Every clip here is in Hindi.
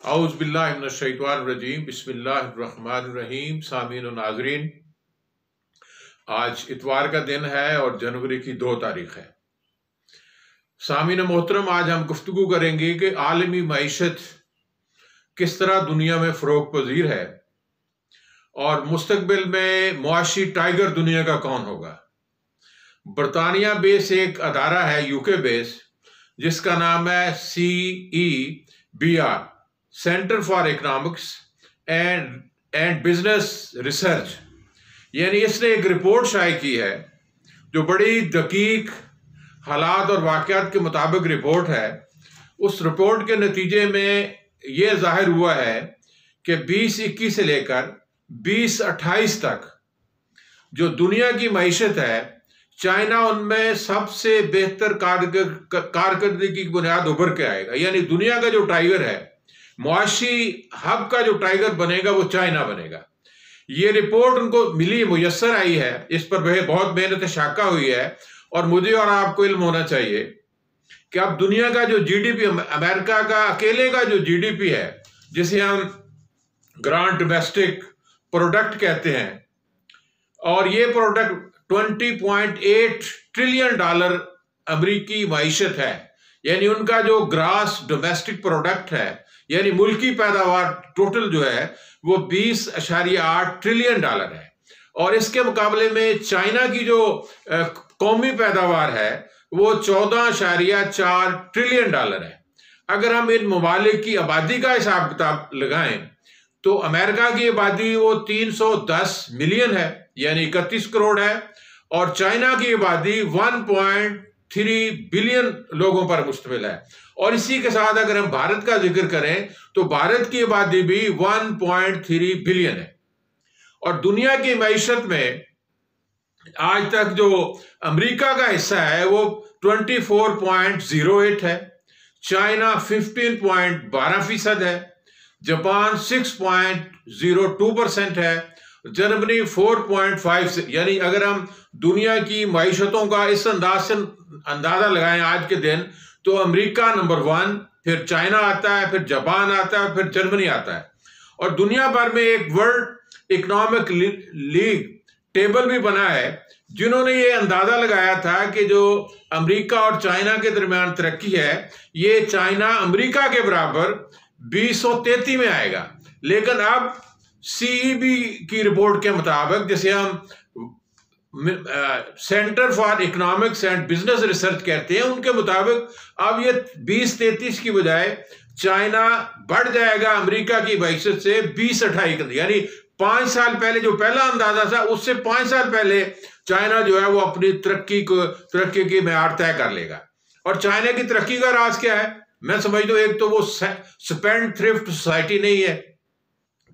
औज़ुबिल्लाहिमिनश्शैतानिर्रजीम बिस्मिल्लाहिर्रहमानिर्रहीम। सामीन और नाज़रीन, आज इतवार का दिन है और जनवरी की 2 तारीख है। सामीन मोहतरम, आज हम गुफ्तगू करेंगे कि आलमी मईशत किस तरह दुनिया में फ़रोग पजीर है और मुस्तकबिल में मुआशी टाइगर दुनिया का कौन होगा। बरतानिया बेस एक अदारा है, यूके बेस, जिसका नाम है CEBR, centre for economics and business research. यानी इसने एक रिपोर्ट शाये की है जो बड़ी दकीक हालात और वाक़यात के मुताबिक रिपोर्ट है। उस रिपोर्ट के नतीजे में यह जाहिर हुआ है कि 2021 से लेकर 2028 तक जो दुनिया की मईशत है, चाइना उनमें सबसे बेहतर कारकर्दगी की बुनियाद उभर के आएगा। यानी दुनिया का जो टाइगर है, मुआशी हब का जो टाइगर बनेगा, वो चाइना बनेगा। ये रिपोर्ट उनको मिली, मुयस्सर आई है, इस पर बहुत मेहनत शाका हुई है। और मुझे और आपको इल्म होना चाहिए कि अब दुनिया का जो GDP, अमेरिका का अकेले का जो GDP है, जिसे हम ग्रांड डोमेस्टिक प्रोडक्ट कहते हैं, और ये प्रोडक्ट $20.8 ट्रिलियन अमरीकी मईशत है। यानी उनका जो ग्रास डोमेस्टिक प्रोडक्ट है, यानी मुल्की पैदावार टोटल जो है वो $20.8 ट्रिलियन है। और इसके मुकाबले में चाइना की जो कौमी पैदावार है वो $14.4 ट्रिलियन है। अगर हम इन ममालिक की आबादी का हिसाब किताब लगाएं तो अमेरिका की आबादी वो 310 मिलियन है, यानी 31 करोड़ है, और चाइना की आबादी 1.3 बिलियन लोगों पर मुश्तमिल है। और इसी के साथ अगर हम भारत का जिक्र करें तो भारत की आबादी भी 1.3 बिलियन है। और दुनिया की मईशत में आज तक जो अमेरिका का हिस्सा है वो 24.08 है, चाइना 15.12% है, जापान 6.02% है, जर्मनी 4.5। यानी अगर हम दुनिया की मईशतों का इस अंदाज से अंदाजा लगाएं आज के दिन, तो अमेरिका नंबर 1, फिर चाइना आता है, फिर जापान आता है, फिर जर्मनी आता है। और दुनिया भर में एक वर्ल्ड इकोनॉमिक लीग टेबल भी बना है, जिन्होंने ये अंदाजा लगाया था कि जो अमेरिका और चाइना के दरमियान तरक्की है, ये चाइना अमेरिका के बराबर 2033 में आएगा। लेकिन अब CEB की रिपोर्ट के मुताबिक, जिसे हम centre for economics and business research कहते हैं, उनके मुताबिक अब ये 2033 की बजाय चाइना बढ़ जाएगा अमेरिका की मईशत से 2028। यानी 5 साल पहले जो पहला अंदाजा था, उससे 5 साल पहले चाइना जो है वो अपनी तरक्की की मेयार तय कर लेगा। और चाइना की तरक्की का राज क्या है? मैं समझता हूं एक तो वो स्पेंड थ्रिफ्ट सोसाइटी नहीं है,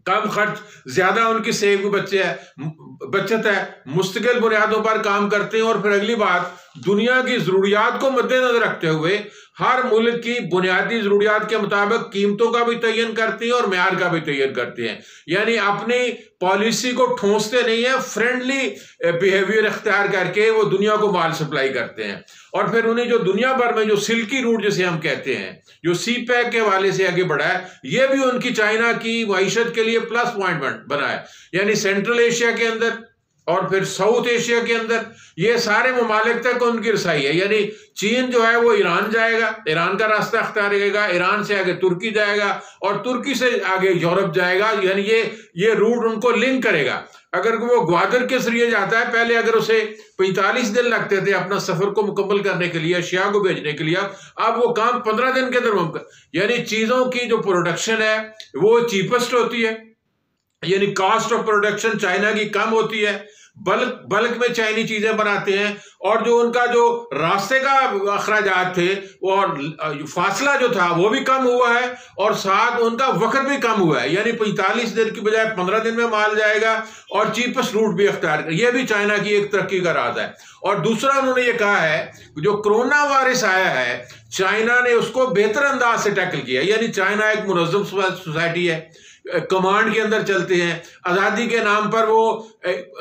कम खर्च, ज्यादा उनकी सेव बचत है, मुस्तकिल बुनियादों पर काम करते हैं। और फिर अगली बात, दुनिया की जरूरियात को मद्देनजर रखते हुए हर मुल्क की बुनियादी जरूरियात के मुताबिक कीमतों का भी तयन करती हैं और म्यार का भी तयन करती हैं। यानी अपनी पॉलिसी को ठोंसते नहीं है, फ्रेंडली बिहेवियर इख्तियार करके वो दुनिया को माल सप्लाई करते हैं। और फिर उन्हें जो दुनिया भर में जो सिल्की रूट जिसे हम कहते हैं, जो CPEC के हवाले से आगे बढ़ा है, ये भी उनकी चाइना की मईशत के लिए प्लस पॉइंट बना है। यानी सेंट्रल एशिया के अंदर और फिर साउथ एशिया के अंदर ये सारे ममालिक तक उनकी रसाई है। यानी चीन जो है वो ईरान जाएगा, ईरान का रास्ता अख्तियार करेगा, ईरान से आगे तुर्की जाएगा और तुर्की से आगे यूरोप जाएगा। यानी ये रूट उनको लिंक करेगा। अगर वो ग्वादर के जरिए जाता है, पहले अगर उसे 45 दिन लगते थे अपना सफर को मुकम्मल करने के लिए, अशिया को भेजने के लिए, अब वो काम 15 दिन के अंदर मुमकिन। यानी चीजों की जो प्रोडक्शन है वो चीपेस्ट होती है, यानी कॉस्ट ऑफ प्रोडक्शन चाइना की कम होती है, बल्क में चाइनी चीजें बनाते हैं। और जो उनका जो रास्ते का अखराजात थे और फासला जो था वो भी कम हुआ है, और साथ उनका वक्त भी कम हुआ है। यानी 45 दिन की बजाय 15 दिन में माल जाएगा और चीपेस्ट रूट भी अख्तियार कर। यह भी चाइना की एक तरक्की का राज है। और दूसरा उन्होंने ये कहा है, जो कोरोना वायरस आया है, चाइना ने उसको बेहतर अंदाज से टैकल किया। यानी चाइना एक मुनज़्ज़म सोसाइटी है, कमांड के अंदर चलते हैं, आज़ादी के नाम पर वो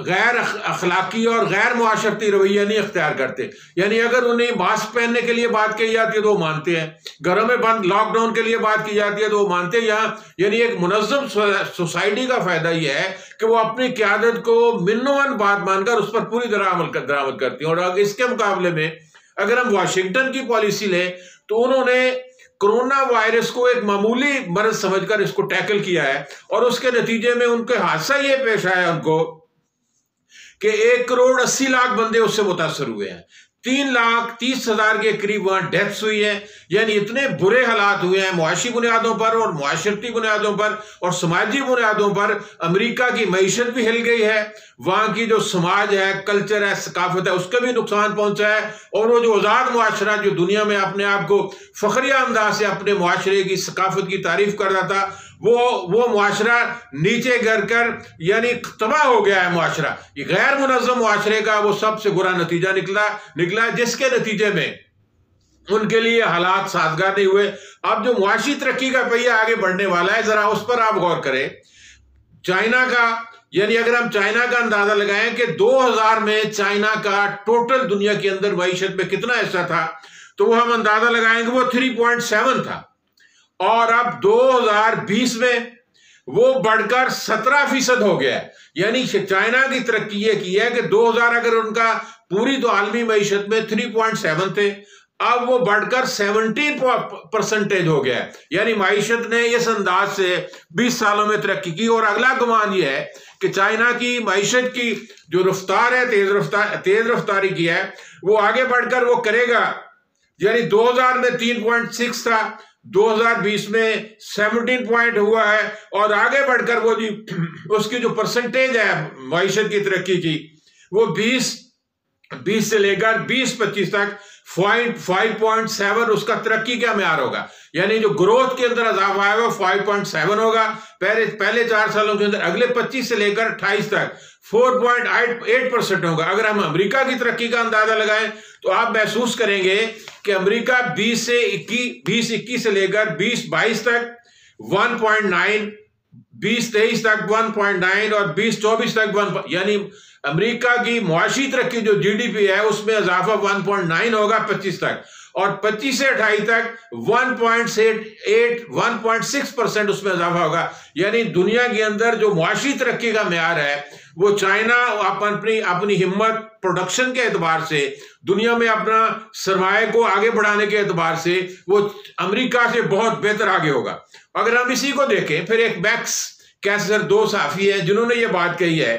गैर अखलाकी और गैर मुआशरती रवैया नहीं अख्तियार करते। यानी अगर उन्हें मास्क पहनने के लिए बात कही जाती है तो वो मानते हैं, घरों में बंद लॉकडाउन के लिए बात की जाती है तो वो मानते हैं। यहाँ यानी एक मुनज़्ज़म सोसाइटी का फायदा यह है कि वो अपनी क़यादत को मिन्नोवन बात मानकर उस पर पूरी तरह दरामद करती है। और इसके मुकाबले में अगर हम वाशिंगटन की पॉलिसी लें तो उन्होंने कोरोना वायरस को एक मामूली मर्ज समझकर इसको टैकल किया है, और उसके नतीजे में उनके हादसा ये पेश आया उनको कि 1,80,00,000 बंदे उससे मुतासर हुए हैं। 3,30,000 के करीब वहां डेथ्स हुई है। यानी इतने बुरे हालात हुए हैं मुआशी बुनियादों पर और मुआशरती बुनियादों पर और समाजी बुनियादों पर। अमेरिका की मईशत भी हिल गई है, वहां की जो समाज है, कल्चर है, सकाफत है, उसका भी नुकसान पहुंचा है। और वो जो आज़ाद मुआशरा जो दुनिया में अपने आप को फखरिया अंदाज से अपने मुआशरे की सकाफत की तारीफ कर रहा था, वो मुआशरा नीचे गिर कर यानी तबाह हो गया है मुआशरा। ये गैर मुनज़्ज़म मुआशरे का वो सबसे बुरा नतीजा निकला जिसके नतीजे में उनके लिए हालात साजगार नहीं हुए। अब जो मुआशी तरक्की का पहिया आगे बढ़ने वाला है, जरा उस पर आप गौर करें। चाइना का, यानी अगर हम चाइना का अंदाजा लगाएं कि 2000 में चाइना का टोटल दुनिया के अंदर मईशत में कितना हिस्सा था, तो वो हम अंदाजा लगाएंगे वो 3.7 था, और अब 2020 में वो बढ़कर 17% हो गया है। यानी चाइना की तरक्की ये की है कि 2000 अगर उनका पूरी तो आलमी मईशत में 3.7 थे, अब वो बढ़कर 17% हो गया है। यानी मईशत ने इस अंदाज से 20 सालों में तरक्की की। और अगला गुमान ये है कि चाइना की मईशत की जो रफ्तार है, तेज रफ्तारी की है, वो आगे बढ़कर वो करेगा। यानी 2000 में 3.6 था, 2020 में 17 पॉइंट हुआ है, और आगे बढ़कर वो जी उसकी जो परसेंटेज है मईशत की तरक्की की, वो 20 से लेकर 20-25 तक 5.7 उसका तरक्की का म्यार होगा। यानी जो ग्रोथ के अंदर इजाफा है वो 5.7 होगा पहले 4 सालों के अंदर। अगले 25 से लेकर 28 तक 4.8% होगा। अगर हम अमेरिका की तरक्की का अंदाजा लगाएं तो आप महसूस करेंगे कि अमेरिका 2021 से लेकर 2022 तक 1.9, 2023 तक 1.9 और 2024 तक 1, यानी अमेरिका की मुआशी तरक्की जो जीडीपी है उसमें इजाफा 1.9 होगा 25 तक, और 25 से 28 तक 1.6% उसमें इजाफा होगा। यानी दुनिया के अंदर जो मुआशी तरक्की का म्यार है वो चाइना अपनी हिम्मत प्रोडक्शन के एतबार से, दुनिया में अपना सरमाए को आगे बढ़ाने के एतबार से वो अमेरिका से बहुत बेहतर आगे होगा। अगर हम इसी को देखें, फिर एक मैक्स कैसर 2 साफी हैं जिन्होंने ये बात कही है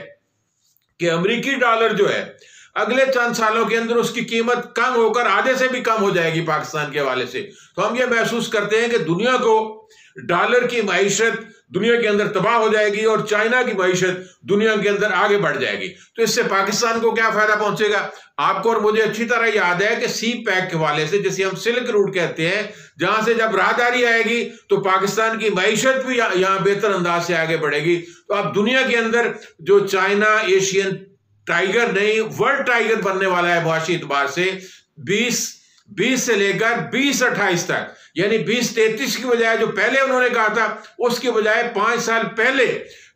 कि अमेरिकी डॉलर जो है अगले चंद सालों के अंदर उसकी कीमत कम होकर आधे से भी कम हो जाएगी पाकिस्तान के हवाले से। तो हम ये महसूस करते हैं कि दुनिया को डॉलर की मईशत दुनिया के अंदर तबाह हो जाएगी और चाइना की मईशत दुनिया के अंदर आगे बढ़ जाएगी। तो इससे पाकिस्तान को क्या फायदा पहुंचेगा? आपको और मुझे अच्छी तरह याद है कि सी पैक के हवाले से, जिसे हम सिल्क रूट कहते हैं, जहां से जब राहदारी आएगी तो पाकिस्तान की मईशत भी यहाँ बेहतर अंदाज से आगे बढ़ेगी। तो अब दुनिया के अंदर जो चाइना एशियन टाइगर नहीं वर्ल्ड टाइगर बनने वाला है मुआशी एतबार से 20 से लेकर 2028 तक, यानी 2033 की बजाय जो पहले उन्होंने कहा था उसके बजाय 5 साल पहले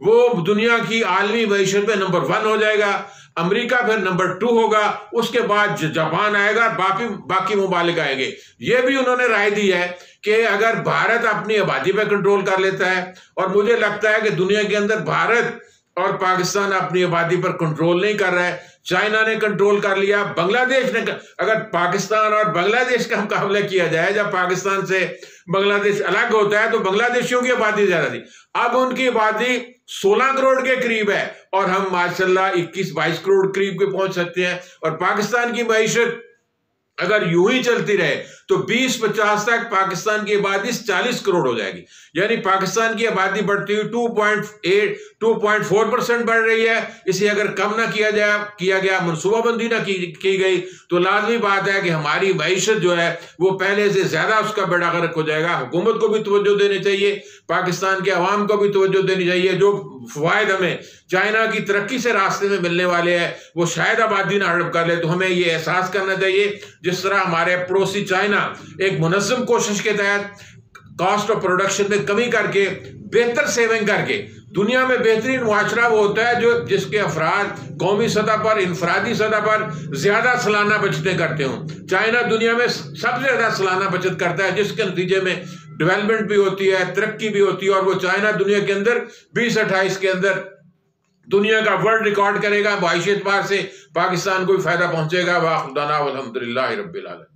वो दुनिया की आलमी मईशत में नंबर 1 हो जाएगा। अमेरिका फिर नंबर 2 होगा, उसके बाद जापान आएगा, बाकी मुमालिक आएंगे। ये भी उन्होंने राय दी है कि अगर भारत अपनी आबादी पर कंट्रोल कर लेता है, और मुझे लगता है कि दुनिया के अंदर भारत और पाकिस्तान अपनी आबादी पर कंट्रोल नहीं कर रहा है, चाइना ने कंट्रोल कर लिया, बांग्लादेश ने। अगर पाकिस्तान और बांग्लादेश का मुकाबला किया जाए, जब पाकिस्तान से बांग्लादेश अलग होता है तो बांग्लादेशियों की आबादी ज्यादा थी, अब उनकी आबादी 16 करोड़ के करीब है और हम माशाल्लाह 21-22 करोड़ करीब के पहुंच सकते हैं। और पाकिस्तान की मईशत अगर यूं ही चलती रहे तो 2050 तक पाकिस्तान की आबादी 40 करोड़ हो जाएगी। यानी पाकिस्तान की आबादी बढ़ती हुई 2.4% बढ़ रही है। इसे अगर कम ना किया गया, मनसूबाबंदी ना की गई तो लाजमी बात है कि हमारी मईशत जो है वो पहले से ज्यादा उसका बेड़ा गर्क हो जाएगा। हुकूमत को भी तवज्जो देनी चाहिए, पाकिस्तान के अवाम को भी तवज्जो देनी चाहिए। जो फायद हमें चाइना की तरक्की से रास्ते में मिलने वाले हैं वो शायद आबादी ना हड़प कर ले, तो हमें ये एहसास करना चाहिए जिस तरह हमारे पड़ोसी चाइना एक मुनज़्ज़म कोशिश के तहत कॉस्ट ऑफ प्रोडक्शन में कमी करके, बेहतर सेविंग करके। दुनिया में बेहतरीन मुआशरा वो होता है जो जिसके अफराद कौमी सतह पर, इनफरादी सतह पर ज्यादा सालाना बचतें करते हों। चाइना दुनिया में सबसे ज्यादा सालाना बचत करता है, जिसके नतीजे में डेवलपमेंट भी होती है, तरक्की भी होती है, और वो चाइना दुनिया के अंदर 2028 के अंदर दुनिया का वर्ल्ड रिकॉर्ड करेगा। माशी एतबार से पाकिस्तान को भी फायदा पहुंचेगा। वाह खुदा अल्हम्दुलिल्लाह रब्बिल आलमीन।